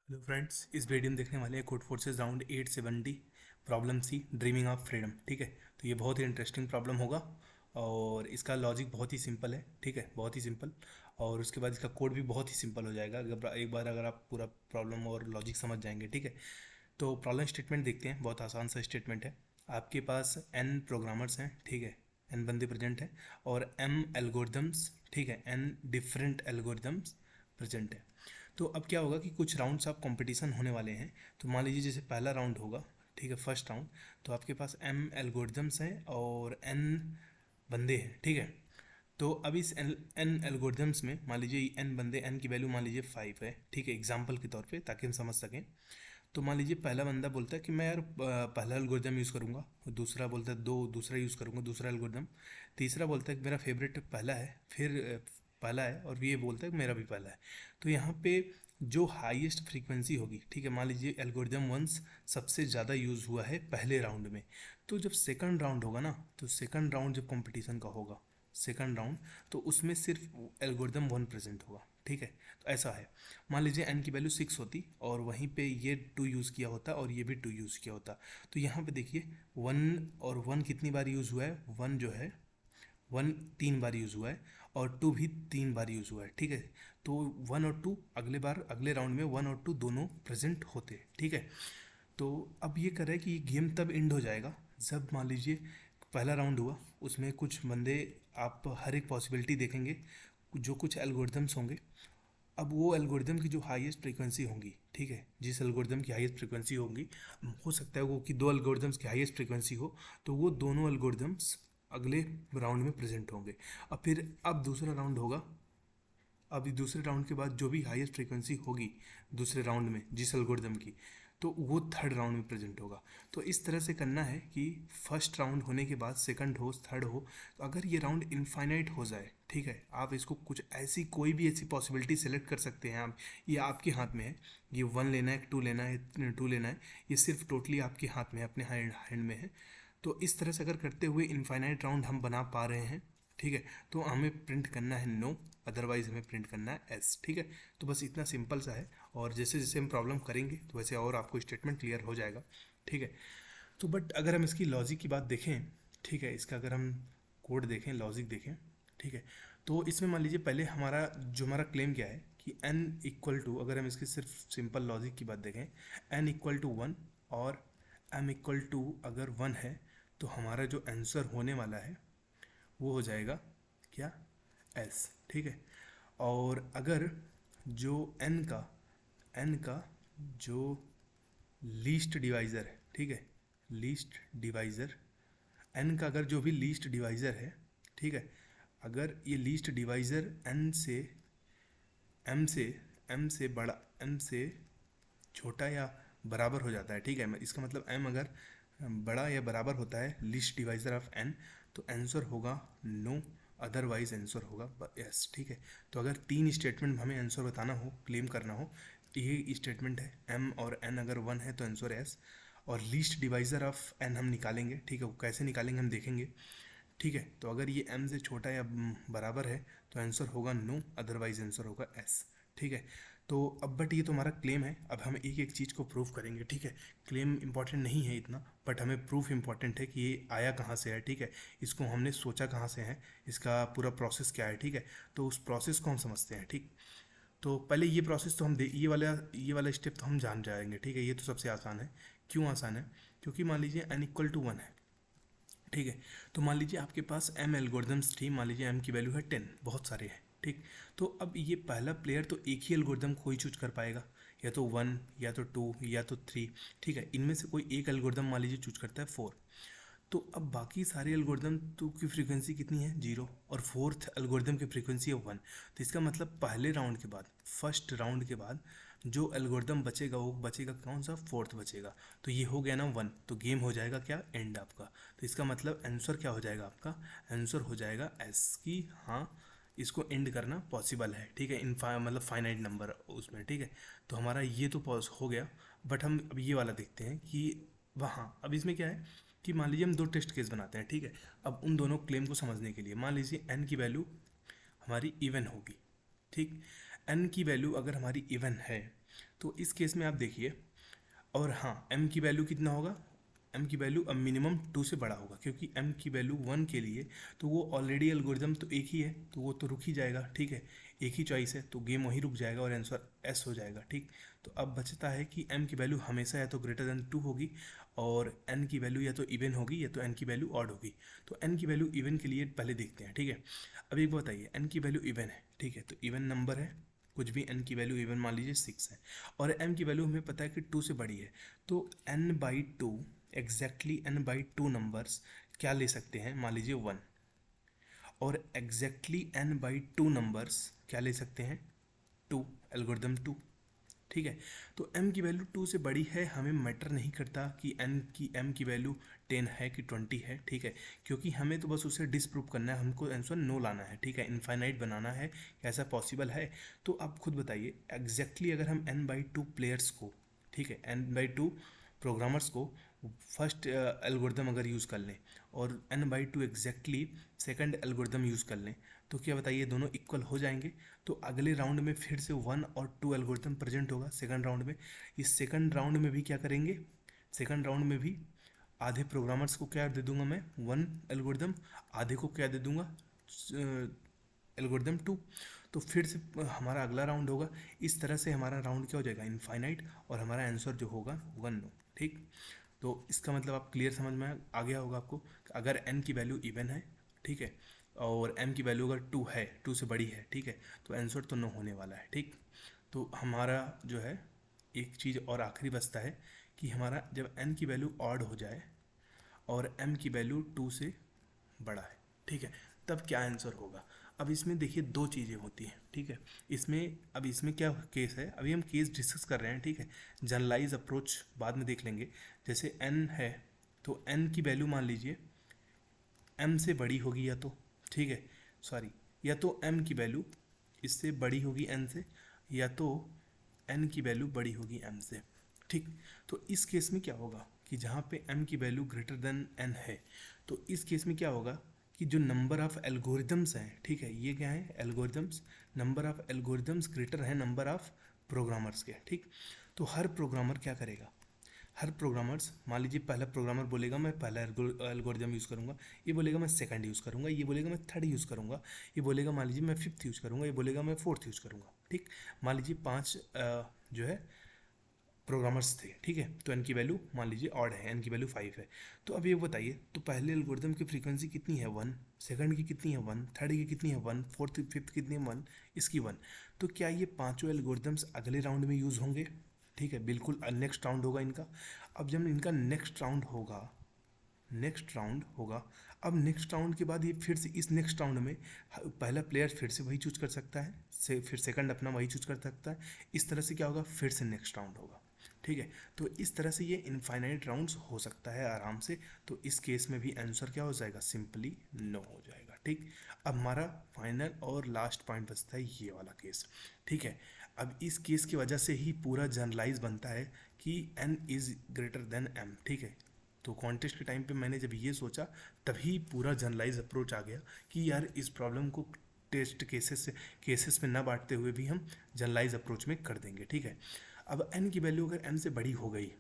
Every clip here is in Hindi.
हेलो फ्रेंड्स, इस वीडियो में देखने वाले हैं Codeforces round 870 problem C dreaming of freedom. ठीक है, तो ये बहुत ही इंटरेस्टिंग प्रॉब्लम होगा और इसका लॉजिक बहुत ही सिंपल है। ठीक है, बहुत ही सिंपल। और उसके बाद इसका कोड भी बहुत ही सिंपल हो जाएगा अगर एक बार अगर आप पूरा प्रॉब्लम और लॉजिक समझ जाएंगे। ठीक है, तो प्रॉब्लम स्टेटमेंट देखते हैं। बहुत आसान सा स्टेटमेंट है। आपके पास n प्रोग्रामर्स हैं, ठीक है, n बंदे प्रेजेंट हैं और m एल्गोरिदम्स, ठीक है, n डिफरेंट एल्गोरिदम्स प्रेजेंट है। तो अब क्या होगा कि कुछ राउंड्स आप कंपटीशन होने वाले हैं। तो मान लीजिए जैसे पहला राउंड होगा, ठीक है, फर्स्ट राउंड। तो आपके पास m एल्गोरिदम्स हैं और n बंदे हैं। ठीक है, तो अब इस n एल्गोरिदम्स में मान लीजिए n बंदे, n की वैल्यू मान लीजिए 5 है। ठीक है, एग्जाम्पल के तौर पे ताकि हम समझ सकें। तो मान लीजिए पहला बंदा बोलता है कि मैं यार पहला एल्गोरिदम यूज़ करूँगा, दूसरा बोलता है दूसरा यूज़ करूँगा, दूसरा एल्गोरिदम। तीसरा बोलता है कि मेरा फेवरेट पहला है, फिर पहला है, और ये बोलता है कि मेरा भी पहला है। तो यहाँ पे जो हाईएस्ट फ्रीक्वेंसी होगी, ठीक है, मान लीजिए एल्गोरिदम वंस सबसे ज़्यादा यूज़ हुआ है पहले राउंड में। तो जब सेकंड राउंड होगा ना, तो सेकंड राउंड जब कंपटीशन का होगा, सेकंड राउंड, तो उसमें सिर्फ एल्गोरिदम वन प्रेजेंट होगा। ठीक है, तो ऐसा है। मान लीजिए n की वैल्यू 6 होती और वहीं पे ये 2 यूज़ किया होता और ये भी 2 यूज़ किया होता। तो यहाँ पे देखिए 1 और 1 कितनी बार यूज़ हुआ है, 1 जो है 1 3 बार यूज़ हुआ है और 2 भी 3 बार यूज़ हुआ है। ठीक है, तो 1 और 2 अगले बार अगले राउंड में 1 और 2 दोनों प्रेजेंट होते हैं। ठीक है, तो अब ये कर रहा है कि ये गेम तब एंड हो जाएगा जब मान लीजिए पहला राउंड हुआ, उसमें कुछ बंदे, आप हर एक पॉसिबिलिटी देखेंगे, जो कुछ एल्गोरिदम्स होंगे। अब वो एल्गोरिदम की जो हाईएस्ट फ्रीक्वेंसी होंगी, ठीक है, जिस एल्गोरिदम की हाईएस्ट फ्रीक्वेंसी होगी, हो सकता है वो कि दो एल्गोरिदम्स की हाईएस्ट फ्रीक्वेंसी हो, तो वो दोनों एल्गोरिदम्स अगले राउंड में प्रेजेंट होंगे। अब फिर अब दूसरा राउंड होगा। अब दूसरे राउंड के बाद जो भी हाईएस्ट फ्रीक्वेंसी होगी दूसरे राउंड में जिस एल्गोरिदम की, तो वो थर्ड राउंड में प्रेजेंट होगा। तो इस तरह से करना है कि फर्स्ट राउंड होने के बाद सेकंड हो, थर्ड हो। तो अगर ये राउंड इनफाइनाइट हो जाए, ठीक है, आप इसको कुछ ऐसी कोई भी ऐसी पॉसिबिलिटी सेलेक्ट कर सकते हैं आप। ये आपके हाथ में है, ये 1 लेना है, 2 लेना है, 2 लेना है, ये सिर्फ टोटली आपके हाथ में है, अपने हैंड में है। तो इस तरह से अगर करते हुए इनफाइनाइट राउंड हम बना पा रहे हैं, ठीक है, तो हमें प्रिंट करना है नो, अदरवाइज हमें प्रिंट करना है एस। ठीक है, तो बस इतना सिंपल सा है। और जैसे जैसे हम प्रॉब्लम करेंगे तो वैसे और आपको स्टेटमेंट क्लियर हो जाएगा। ठीक है, तो बट अगर हम इसकी लॉजिक की बात देखें, ठीक है, इसका अगर हम कोड देखें, लॉजिक देखें, ठीक है, तो इसमें मान लीजिए पहले हमारा क्लेम क्या है कि n इक्वल टू, अगर हम इसकी सिर्फ सिंपल लॉजिक की बात देखें, n इक्वल टू 1 और m इक्वल टू अगर 1 है, तो हमारा जो आंसर होने वाला है वो हो जाएगा क्या, s। ठीक है, और अगर जो n का जो लीस्ट डिवाइज़र है, ठीक है, लीस्ट डिवाइज़र, n का अगर जो भी लीस्ट डिवाइज़र है, ठीक है, अगर ये लीस्ट डिवाइज़र n से m से बड़ा, m से छोटा या बराबर हो जाता है, ठीक है, इसका मतलब m अगर बड़ा या बराबर होता है लीस्ट डिवाइज़र ऑफ n, तो आंसर होगा नो, अदरवाइज आंसर होगा यस। ठीक है, तो अगर 3 स्टेटमेंट हमें आंसर बताना हो, क्लेम करना हो, ये स्टेटमेंट है m और n अगर 1 है तो आंसर एस, और लीस्ट डिवाइज़र ऑफ n हम निकालेंगे। ठीक है, वो कैसे निकालेंगे हम देखेंगे। ठीक है, तो अगर ये m से छोटा या बराबर है तो आंसर होगा नो, अदरवाइज आंसर होगा एस। ठीक है, तो अब बट ये तो हमारा क्लेम है, अब हम एक एक चीज़ को प्रूव करेंगे। ठीक है, क्लेम इंपॉर्टेंट नहीं है इतना, बट हमें प्रूफ इंपॉर्टेंट है कि ये आया कहाँ से है। ठीक है, इसको हमने सोचा कहाँ से है, इसका पूरा प्रोसेस क्या है। ठीक है, तो उस प्रोसेस को हम समझते हैं। ठीक, तो पहले ये प्रोसेस तो हम ये वाला स्टेप तो हम जान जाएंगे। ठीक है, ये तो सबसे आसान है। क्यों आसान है, क्योंकि मान लीजिए n इक्वल टू 1 है। ठीक है, तो मान लीजिए आपके पास m एल्गोरिदम्स थी, मान लीजिए m की वैल्यू है 10, बहुत सारे हैं। ठीक, तो अब ये पहला प्लेयर तो एक ही एल्गोरिदम को ही चूज कर पाएगा, या तो 1 या तो 2 या तो 3। ठीक है, इनमें से कोई एक एल्गोरिदम मान लीजिए चूज करता है 4। तो अब बाकी सारे एल्गोरिदम तो की फ्रीक्वेंसी कितनी है, 0, और फोर्थ एल्गोरिदम की फ्रीक्वेंसी है 1। तो इसका मतलब पहले राउंड के बाद, फर्स्ट राउंड के बाद जो एल्गोरिदम बचेगा वो बचेगा कौन सा, फोर्थ बचेगा। तो ये हो गया ना 1, तो गेम हो जाएगा क्या, एंड आपका। तो इसका मतलब आंसर क्या हो जाएगा आपका, आंसर हो जाएगा एस की, हाँ इसको एंड करना पॉसिबल है। ठीक है, मतलब फाइनाइट नंबर उसमें। ठीक है, तो हमारा ये तो पॉस हो गया। बट हम अब ये वाला देखते हैं कि वहाँ अब इसमें क्या है कि मान लीजिए हम 2 टेस्ट केस बनाते हैं। ठीक है, अब उन दोनों क्लेम को समझने के लिए मान लीजिए n की वैल्यू हमारी इवन होगी। ठीक, n की वैल्यू अगर हमारी इवन है तो इस केस में आप देखिए, और हाँ m की वैल्यू कितना होगा, m की वैल्यू अब मिनिमम 2 से बड़ा होगा, क्योंकि m की वैल्यू 1 के लिए तो वो ऑलरेडी एल्गोरिदम तो एक ही है, तो वो तो रुक ही जाएगा, ठीक है, एक ही चॉइस है तो गेम वहीं रुक जाएगा और आंसर s हो जाएगा, ठीक। तो अब बचता है कि m की वैल्यू हमेशा या तो ग्रेटर देन 2 होगी, और n की वैल्यू या तो इवन होगी या तो n की वैल्यू ऑड होगी। तो n की वैल्यू इवन के लिए पहले देखते हैं, ठीक है। अब एक बताइए, n की वैल्यू इवन है, ठीक है, तो इवन नंबर है, कुछ भी n की वैल्यू इवन मान लीजिए 6 है, और m की वैल्यू हमें पता है कि 2 से बड़ी है, तो n/2 एग्जैक्टली n/2 नंबर्स क्या ले सकते हैं, मान लीजिए 1, और एग्जैक्टली n/2 नंबर्स क्या ले सकते हैं, 2, एल्गोरिदम 2, ठीक है। तो m की वैल्यू 2 से बड़ी है, हमें मैटर नहीं करता कि m की वैल्यू 10 है कि 20 है, ठीक है, क्योंकि हमें तो बस उसे डिसप्रूव करना है, हमको आंसर नो लाना है, ठीक है, इनफाइनाइट बनाना है, ऐसा पॉसिबल है। तो आप खुद बताइए, एग्जैक्टली अगर हम n/2 प्लेयर्स को, ठीक है, n/2 प्रोग्रामर्स को फर्स्ट एल्गोरिदम अगर यूज़ कर लें और n/2 exactly second algorithm use कर लें, तो क्या बताइए दोनों इक्वल हो जाएंगे। तो अगले राउंड में फिर से 1 और 2 एल्गोरिथम प्रेजेंट होगा सेकंड राउंड में। इस सेकंड राउंड में भी क्या करेंगे, सेकंड राउंड में भी आधे प्रोग्रामर्स को क्या दे दूंगा मैं, 1 एल्गोरिथम, आधे को क्या दे दूंगा, एल्गोरिथम 2। तो फिर से हमारा अगला राउंड होगा, इस तरह से हमारा राउंड क्या हो जाएगा, इनफाइनाइट, और हमारा आंसर जो होगा 1 नो, ठीक। तो इसका मतलब आप क्लियर समझ में आ गया होगा आपको, अगर n की वैल्यू इवन है, ठीक है, और m की वैल्यू अगर 2 है, 2 से बड़ी है, ठीक है, तो आंसर तो नो होने वाला है, ठीक। तो हमारा जो है एक चीज़ और आखिरी बचता है कि हमारा जब n की वैल्यू ऑड हो जाए और m की वैल्यू 2 से बड़ा है, ठीक है, तब क्या आंसर होगा। अब इसमें देखिए दो चीज़ें होती हैं, ठीक है, इसमें क्या केस है, अभी हम केस डिस्कस कर रहे हैं, ठीक है, जनरलाइज अप्रोच बाद में देख लेंगे। जैसे n है तो n की वैल्यू मान लीजिए m से बड़ी होगी या तो, ठीक है, सॉरी, या तो m की वैल्यू इससे बड़ी होगी n से, या तो n की वैल्यू बड़ी होगी m से, ठीक। तो इस केस में क्या होगा कि जहाँ पे m की वैल्यू ग्रेटर देन n है, तो इस केस में क्या होगा कि जो नंबर ऑफ एल्गोरिदम्स हैं, ठीक है, ये क्या है, algorithms, number of algorithms greater है नंबर ऑफ प्रोग्रामर्स के, ठीक। तो हर प्रोग्रामर क्या करेगा, हर प्रोग्रामर्स, मान लीजिए पहला प्रोग्रामर बोलेगा मैं पहला एल्गोरिदम यूज़ करूँगा, ये बोलेगा मैं सेकंड यूज़ करूँगा, ये बोलेगा मैं थर्ड यूज़ करूँगा, ये बोलेगा मान लीजिए मैं फिफ्थ यूज़ करूँगा, ये बोलेगा मैं फोर्थ यूज़ करूँगा, ठीक। मान लीजिए 5 जो है प्रोग्रामर्स थे, ठीक है, तो n की वैल्यू मान लीजिए ऑड है, n की वैल्यू 5 है। तो अब ये बताइए, तो पहले एल्गोरिदम की फ्रीक्वेंसी कितनी है 1, सेकंड की कितनी है 1, थर्ड की कितनी है 1, फोर्थ फिफ्थ कितनी है 1, इसकी 1। तो क्या ये पाँचों एल्गोरिदम्स अगले राउंड में यूज़ होंगे, ठीक है, बिल्कुल नेक्स्ट राउंड होगा इनका। अब जब इनका नेक्स्ट राउंड होगा, अब नेक्स्ट राउंड के बाद ये फिर से इस नेक्स्ट राउंड में पहला प्लेयर फिर से वही चूज कर सकता है, फिर सेकंड अपना वही चूज कर सकता है, इस तरह से क्या होगा, फिर से नेक्स्ट राउंड होगा, ठीक है। तो इस तरह से ये इनफाइनाइट राउंड्स हो सकता है आराम से। तो इस केस में भी आंसर क्या हो जाएगा, सिंपली नो हो जाएगा, ठीक। अब हमारा फाइनल और लास्ट पॉइंट बचता है ये वाला केस, ठीक है। अब इस केस की वजह से ही पूरा जनरलाइज बनता है कि n is greater than m, ठीक है। तो कॉन्टेस्ट के टाइम पे मैंने जब ये सोचा तभी पूरा जनरलाइज अप्रोच आ गया कि यार इस प्रॉब्लम को टेस्ट केसेस में ना बांटते हुए भी हम जनरलाइज अप्रोच में कर देंगे, ठीक है। अब n की वैल्यू अगर m से बड़ी हो गई,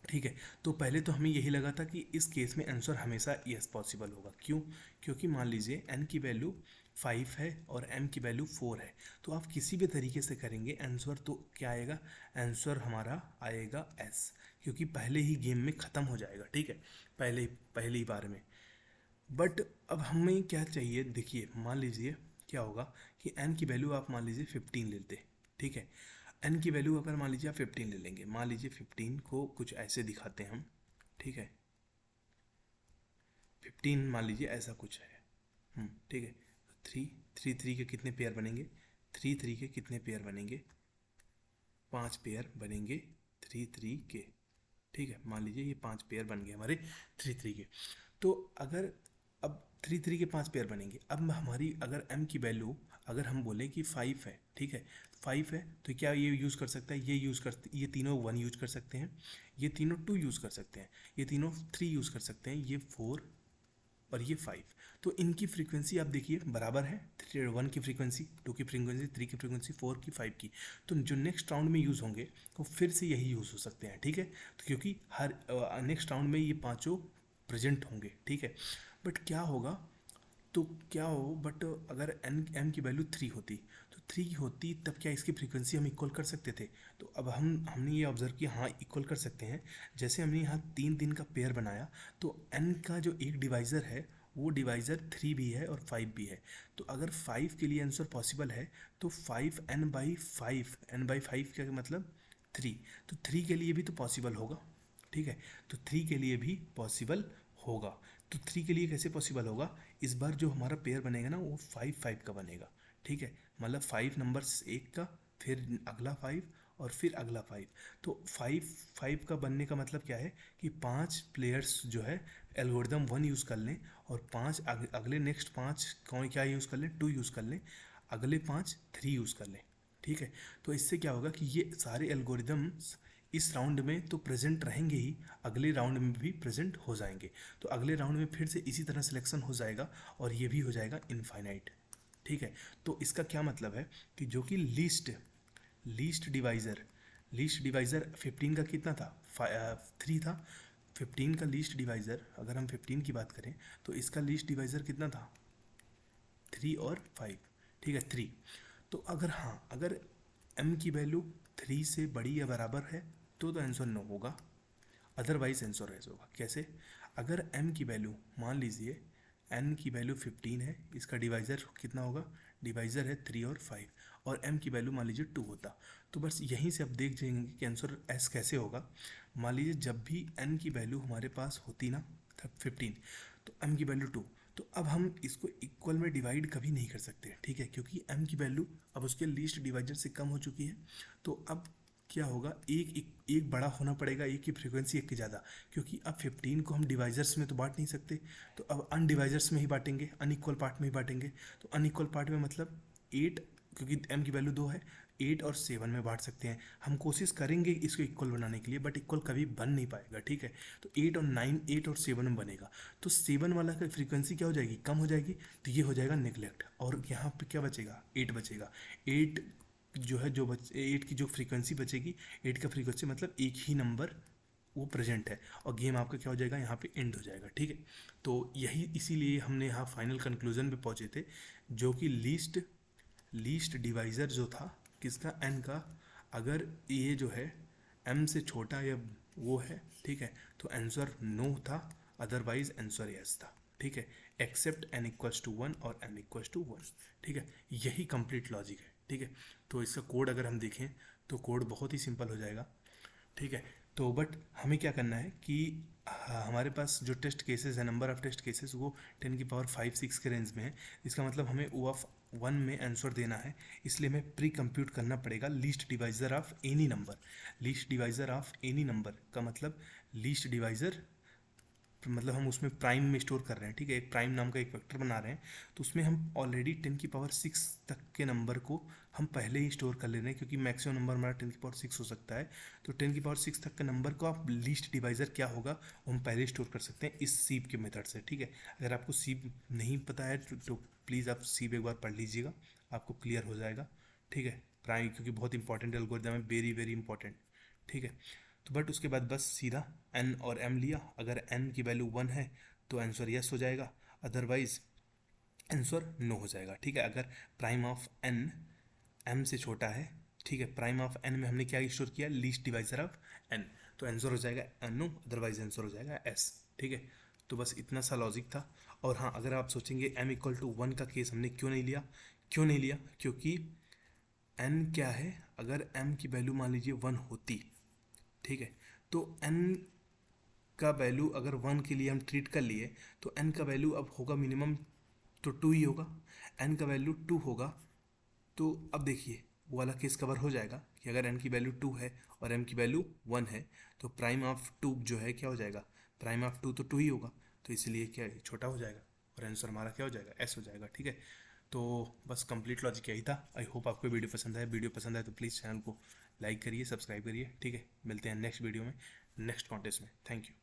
ठीक है, तो पहले तो हमें यही लगा था कि इस केस में आंसर हमेशा यस पॉसिबल होगा, क्यों, क्योंकि मान लीजिए n की वैल्यू 5 है और m की वैल्यू 4 है, तो आप किसी भी तरीके से करेंगे आंसर तो क्या आएगा, आंसर हमारा आएगा s, क्योंकि पहले ही गेम में ख़त्म हो जाएगा, ठीक है, पहली बार में। बट अब हमें क्या चाहिए, देखिए मान लीजिए क्या होगा कि n की वैल्यू आप मान लीजिए 15 लेते, ठीक है, n की वैल्यू अगर मान लीजिए आप 15 ले लेंगे, मान लीजिए 15 को कुछ ऐसे दिखाते हैं हम, ठीक है, 15 मान लीजिए ऐसा कुछ है, ठीक है। 3 के कितने पेयर बनेंगे, 3 के कितने पेयर बनेंगे, 5 पेयर बनेंगे 3 के, ठीक है, मान लीजिए ये 5 पेयर बन गए हमारे 3 के। तो अगर अब 3 के 5 पेयर बनेंगे, अब हमारी अगर m की वैल्यू अगर हम बोलें कि 5 है, ठीक है, 5 है, तो क्या ये यूज़ कर सकता है, ये तीनों 1 यूज़ कर सकते हैं, ये तीनों 2 यूज़ कर सकते हैं, ये तीनों 3 यूज़ कर सकते हैं, ये 4 और ये 5। तो इनकी फ्रीक्वेंसी आप देखिए बराबर है, 1 की फ्रीक्वेंसी, 2 की फ्रीक्वेंसी, 3 की फ्रीक्वेंसी, 4 की, 5 की। तो जो नेक्स्ट राउंड में यूज़ होंगे वो फिर से यही यूज़ हो सकते हैं, ठीक है। तो क्योंकि हर नेक्स्ट राउंड में ये पांचों प्रेजेंट होंगे, ठीक है। बट क्या होगा, तो क्या हो, बट अगर एन एम की वैल्यू 3 होती, तो 3 होती तब क्या इसकी फ्रीक्वेंसी हम इक्वल कर सकते थे? तो अब हमने ये ऑब्जर्व किया, हाँ इक्वल कर सकते हैं। जैसे हमने यहाँ 3 का पेयर बनाया, तो एन का जो एक डिवाइज़र है वो डिवाइज़र 3 भी है और 5 भी है। तो अगर 5 के लिए आंसर पॉसिबल है तो 5n/5, n/5 क्या मतलब 3, तो 3 के लिए भी तो पॉसिबल होगा, ठीक है। तो 3 के लिए भी पॉसिबल होगा। तो 3 के लिए कैसे पॉसिबल होगा? इस बार जो हमारा पेयर बनेगा ना वो 5 का बनेगा, ठीक है। मतलब 5 नंबर्स एक का, फिर अगला 5 और फिर अगला 5। तो 5 का बनने का मतलब क्या है कि 5 प्लेयर्स जो है एल्गोरिदम 1 यूज़ कर लें, और 5 अगले नेक्स्ट 5 कौन क्या यूज़ कर लें, 2 यूज़ कर लें, अगले 5 3 यूज़ कर लें, ठीक है। तो इससे क्या होगा कि ये सारे एल्गोरिदम्स इस राउंड में तो प्रेजेंट रहेंगे ही, अगले राउंड में भी प्रेजेंट हो जाएंगे। तो अगले राउंड में फिर से इसी तरह सिलेक्शन हो जाएगा और ये भी हो जाएगा इनफाइनाइट, ठीक है। तो इसका क्या मतलब है कि जो कि लीस्ट डिवाइज़र 15 का कितना था, 3 था। 15 का लीस्ट डिवाइज़र, अगर हम 15 की बात करें तो इसका लीस्ट डिवाइज़र कितना था, 3 और 5, ठीक है 3। तो अगर हाँ, अगर m की वैल्यू 3 से बड़ी या बराबर है तो आंसर नो होगा, अदरवाइज आंसर एस होगा। कैसे? अगर m की वैल्यू मान लीजिए n की वैल्यू 15 है, इसका डिवाइज़र कितना होगा, डिवाइज़र है 3 और 5, और m की वैल्यू मान लीजिए 2 होता, तो बस यहीं से आप देख जाएंगे कि आंसर s कैसे होगा। मान लीजिए जब भी n की वैल्यू हमारे पास होती ना 15, तो m की वैल्यू 2, तो अब हम इसको इक्वल में डिवाइड कभी नहीं कर सकते, ठीक है, क्योंकि m की वैल्यू अब उसके लीस्ट डिवाइजर से कम हो चुकी है। तो अब क्या होगा, एक बड़ा होना पड़ेगा, एक की फ्रीक्वेंसी एक की ज़्यादा, क्योंकि अब 15 को हम डिवाइजर्स में तो बांट नहीं सकते, तो अब अनडिवाइजर्स में ही बांटेंगे, अनइक्वल पार्ट में ही बांटेंगे। तो अनइक्वल पार्ट में मतलब 8, क्योंकि m की वैल्यू 2 है, 8 और 7 में बांट सकते हैं। हम कोशिश करेंगे इसको इक्वल बनाने के लिए, बट इक्वल कभी बन नहीं पाएगा, ठीक है। तो 8 और 7 में बनेगा, तो 7 वाला का फ्रीक्वेंसी क्या हो जाएगी, कम हो जाएगी, तो ये हो जाएगा नेगलेक्ट, और यहाँ पे क्या बचेगा, 8 बचेगा। 8 जो है, 8 की जो फ्रीक्वेंसी बचेगी, 8 का फ्रीक्वेंसी मतलब एक ही नंबर वो प्रेजेंट है, और गेम आपका क्या हो जाएगा, यहाँ पे एंड हो जाएगा, ठीक है। तो यही इसीलिए हमने यहाँ फाइनल कंक्लूजन पे पहुँचे थे, जो कि लीस्ट डिवाइज़र जो था किसका, n का, अगर ये जो है m से छोटा या वो है, ठीक है, तो आंसर नो था, अदरवाइज आंसर यस था, ठीक है, एक्सेप्ट n=1 और m=1, ठीक है। यही कंप्लीट लॉजिक है, ठीक है। तो इसका कोड अगर हम देखें तो कोड बहुत ही सिंपल हो जाएगा, ठीक है। तो बट हमें क्या करना है कि हमारे पास जो टेस्ट केसेस है, नंबर ऑफ टेस्ट केसेस वो 10⁵ के रेंज में है। इसका मतलब हमें O ऑफ 1 में आंसर देना है, इसलिए हमें प्री कंप्यूट करना पड़ेगा least divisor of any number. Least divisor of any number का मतलब लीस्ट डिवाइज़र मतलब हम उसमें प्राइम में स्टोर कर रहे हैं, ठीक है, एक प्राइम नाम का एक वेक्टर बना रहे हैं, तो उसमें हम ऑलरेडी 10⁶ तक के नंबर को हम पहले ही स्टोर कर ले रहे हैं, क्योंकि मैक्सिमम नंबर हमारा 10⁶ हो सकता है। तो 10⁶ तक के नंबर को आप लीस्ट डिवाइज़र क्या होगा वो हम पहले स्टोर कर सकते हैं इस सीप के मेथड से, ठीक है। अगर आपको सीप नहीं पता है तो प्लीज़ आप सीप एक बार पढ़ लीजिएगा, आपको क्लियर हो जाएगा, ठीक है। प्राइम क्योंकि बहुत इंपॉर्टेंट एल्गोरिथम है, वेरी वेरी इंपॉर्टेंट, ठीक है। तो बट उसके बाद बस सीधा n और m लिया, अगर n की वैल्यू 1 है तो आंसर यस हो जाएगा, अदरवाइज आंसर नो हो जाएगा, ठीक है। अगर प्राइम ऑफ n m से छोटा है, ठीक है, प्राइम ऑफ n में हमने क्या स्टोर किया, लीस्ट डिवाइजर ऑफ n, तो आंसर हो जाएगा नो, अदरवाइज आंसर हो जाएगा s, ठीक है। तो बस इतना सा लॉजिक था। और हाँ, अगर आप सोचेंगे m=1 का केस हमने क्यों नहीं लिया, क्योंकि n क्या है, अगर m की वैल्यू मान लीजिए 1 होती, ठीक है, तो n का वैल्यू अगर 1 के लिए हम ट्रीट कर लिए तो n का वैल्यू अब होगा मिनिमम तो 2 ही होगा, n का वैल्यू 2 होगा, तो अब देखिए वो वाला केस कवर हो जाएगा कि अगर n की वैल्यू 2 है और m की वैल्यू 1 है, तो प्राइम ऑफ 2 जो है क्या हो जाएगा, प्राइम ऑफ 2 तो 2 ही होगा, तो इसलिए क्या है, छोटा हो जाएगा और आंसर हमारा क्या हो जाएगा, s हो जाएगा, ठीक है। तो बस कंप्लीट लॉजिक यही था। आई होप आपको वीडियो पसंद आए, वीडियो पसंद आए तो प्लीज़ चैनल को लाइक करिए, सब्सक्राइब करिए, ठीक है। मिलते हैं नेक्स्ट वीडियो में, नेक्स्ट कॉन्टेस्ट में। Thank you.